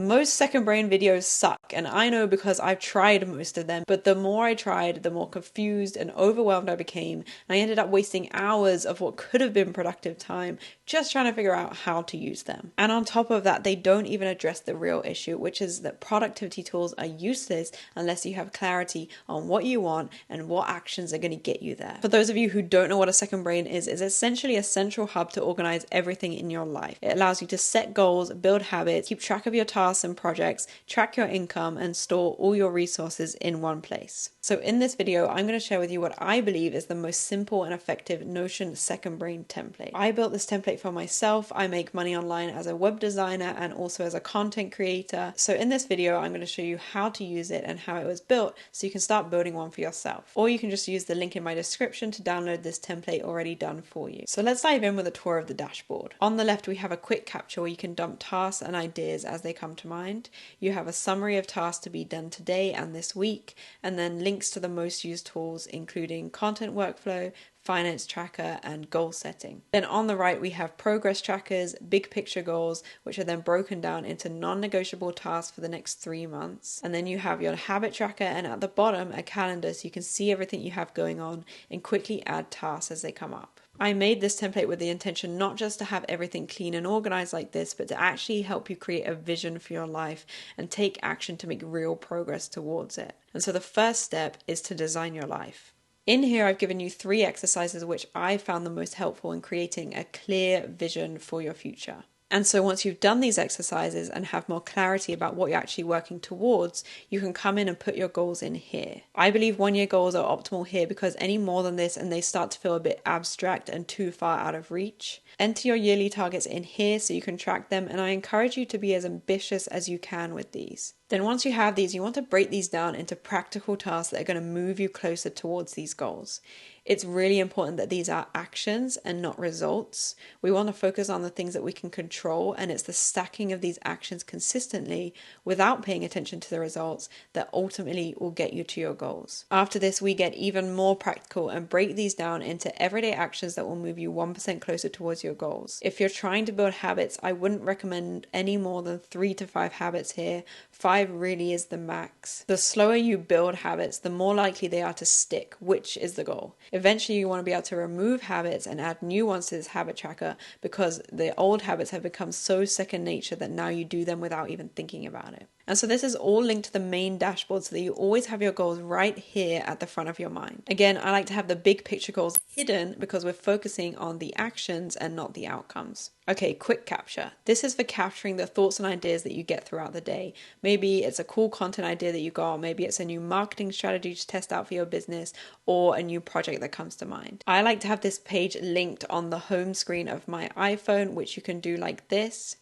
Most second brain videos suck, and I know because I've tried most of them, but the more I tried, the more confused and overwhelmed I became, and I ended up wasting hours of what could have been productive time just trying to figure out how to use them. And on top of that, they don't even address the real issue, which is that productivity tools are useless unless you have clarity on what you want and what actions are going to get you there. For those of you who don't know what a second brain is essentially a central hub to organize everything in your life. It allows you to set goals, build habits, keep track of your tasks and projects, track your income, and store all your resources in one place. So in this video, I'm going to share with you what I believe is the most simple and effective Notion second brain template. I built this template for myself. I make money online as a web designer and also as a content creator. So in this video, I'm going to show you how to use it and how it was built so you can start building one for yourself. Or you can just use the link in my description to download this template already done for you. So let's dive in with a tour of the dashboard. On the left, we have a quick capture where you can dump tasks and ideas as they come to mind. You have a summary of tasks to be done today and this week, and then links to the most used tools, including content workflow, finance tracker, and goal setting. Then on the right, we have progress trackers, big picture goals, which are then broken down into non-negotiable tasks for the next 3 months. And then you have your habit tracker, and at the bottom, a calendar so you can see everything you have going on and quickly add tasks as they come up. I made this template with the intention not just to have everything clean and organized like this, but to actually help you create a vision for your life and take action to make real progress towards it. And so the first step is to design your life. In here, I've given you 3 exercises which I found the most helpful in creating a clear vision for your future. And so once you've done these exercises and have more clarity about what you're actually working towards, you can come in and put your goals in here. I believe 1-year goals are optimal here because any more than this and they start to feel a bit abstract and too far out of reach. Enter your yearly targets in here so you can track them, and I encourage you to be as ambitious as you can with these. Then once you have these, you want to break these down into practical tasks that are going to move you closer towards these goals. It's really important that these are actions and not results. We want to focus on the things that we can control, and it's the stacking of these actions consistently without paying attention to the results that ultimately will get you to your goals. After this, we get even more practical and break these down into everyday actions that will move you 1% closer towards your goals. If you're trying to build habits, I wouldn't recommend any more than 3 to 5 habits here. 5 really is the max. The slower you build habits, the more likely they are to stick, which is the goal. Eventually, you want to be able to remove habits and add new ones to this habit tracker because the old habits have become so second nature that now you do them without even thinking about it. And so this is all linked to the main dashboard so that you always have your goals right here at the front of your mind. Again, I like to have the big picture goals hidden because we're focusing on the actions and not the outcomes. Okay, quick capture. This is for capturing the thoughts and ideas that you get throughout the day. Maybe it's a cool content idea that you got, maybe it's a new marketing strategy to test out for your business, or a new project that comes to mind. I like to have this page linked on the home screen of my iPhone, which you can do like this.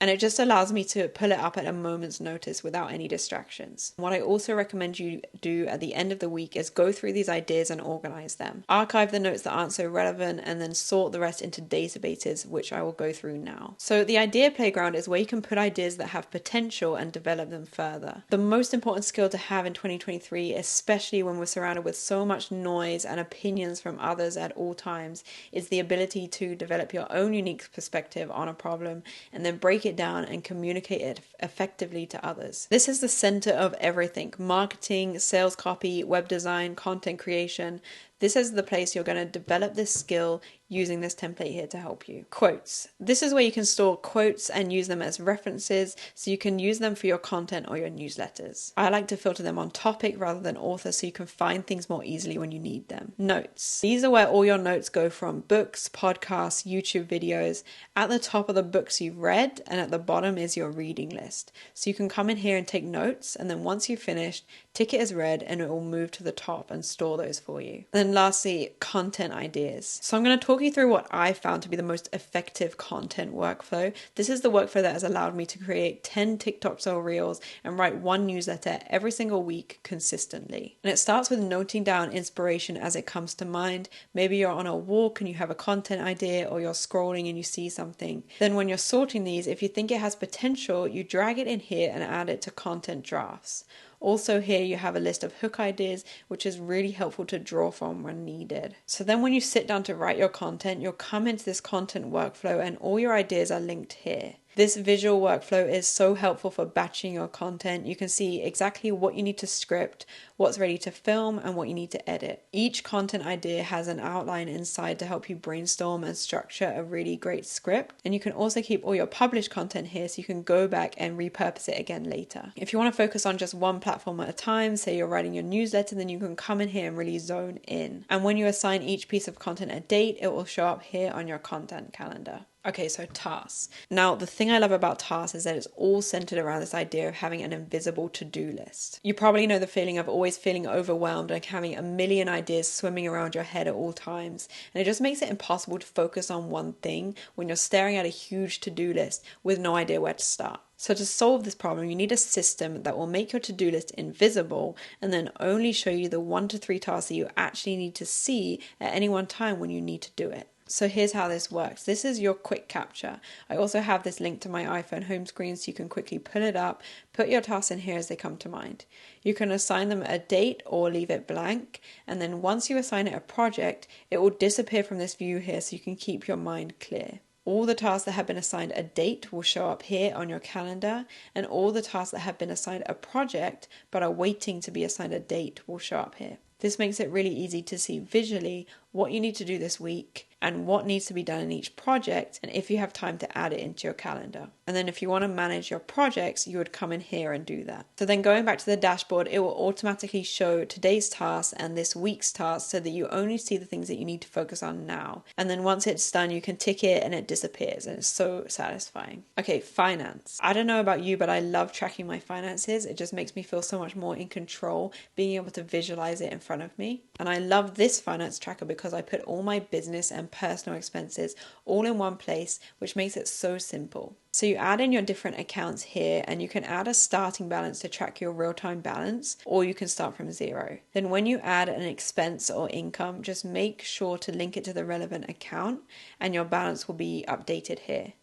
And it just allows me to pull it up at a moment's notice without any distractions. What I also recommend you do at the end of the week is go through these ideas and organize them. Archive the notes that aren't so relevant and then sort the rest into databases, which I will go through now. So the idea playground is where you can put ideas that have potential and develop them further. The most important skill to have in 2023, especially when we're surrounded with so much noise and opinions from others at all times, is the ability to develop your own unique perspective on a problem and then break it down and communicate it effectively to others. This is the center of everything: marketing, sales copy, web design, content creation. This is the place you're going to develop this skill using this template here to help you. Quotes. This is where you can store quotes and use them as references so you can use them for your content or your newsletters. I like to filter them on topic rather than author so you can find things more easily when you need them. Notes. These are where all your notes go from: books, podcasts, YouTube videos. At the top are the books you've read, and at the bottom is your reading list. So you can come in here and take notes, and then once you've finished, tick it as read and it will move to the top and store those for you. And then lastly, content ideas. So I'm going to talk you through what I found to be the most effective content workflow. This is the workflow that has allowed me to create 10 TikTok style reels and write 1 newsletter every single week consistently. And it starts with noting down inspiration as it comes to mind. Maybe you're on a walk and you have a content idea, or you're scrolling and you see something. Then when you're sorting these, if you think it has potential, you drag it in here and add it to content drafts. Also here you have a list of hook ideas, which is really helpful to draw from when needed. So then when you sit down to write your content, you'll come into this content workflow and all your ideas are linked here. This visual workflow is so helpful for batching your content. You can see exactly what you need to script, what's ready to film, and what you need to edit. Each content idea has an outline inside to help you brainstorm and structure a really great script. And you can also keep all your published content here so you can go back and repurpose it again later. If you want to focus on just one platform at a time, say you're writing your newsletter, then you can come in here and really zone in. And when you assign each piece of content a date, it will show up here on your content calendar. Okay, so tasks. Now, the thing I love about tasks is that it's all centered around this idea of having an invisible to-do list. You probably know the feeling of always feeling overwhelmed and having a million ideas swimming around your head at all times. And it just makes it impossible to focus on one thing when you're staring at a huge to-do list with no idea where to start. So to solve this problem, you need a system that will make your to-do list invisible and then only show you the 1 to 3 tasks that you actually need to see at any one time when you need to do it. So here's how this works. This is your quick capture. I also have this linked to my iPhone home screen so you can quickly pull it up, put your tasks in here as they come to mind. You can assign them a date or leave it blank, and then once you assign it a project, it will disappear from this view here so you can keep your mind clear. All the tasks that have been assigned a date will show up here on your calendar, and all the tasks that have been assigned a project but are waiting to be assigned a date will show up here. This makes it really easy to see visually what you need to do this week and what needs to be done in each project, and if you have time to add it into your calendar. And then if you want to manage your projects, you would come in here and do that. So then going back to the dashboard, it will automatically show today's tasks and this week's tasks so that you only see the things that you need to focus on now. And then once it's done, you can tick it and it disappears, and it's so satisfying. Okay, finance. I don't know about you, but I love tracking my finances. It just makes me feel so much more in control, being able to visualize it in front of me. And I love this finance tracker because I put all my business and personal expenses all in one place, which makes it so simple. So you add in your different accounts here, and you can add a starting balance to track your real-time balance, or you can start from zero. Then when you add an expense or income, just make sure to link it to the relevant account and your balance will be updated here.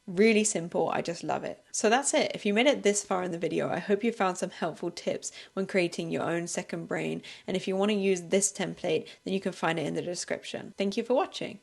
Really simple, I just love it. So that's it. If you made it this far in the video, I hope you found some helpful tips when creating your own second brain. And if you want to use this template, then you can find it in the description. Thank you for watching.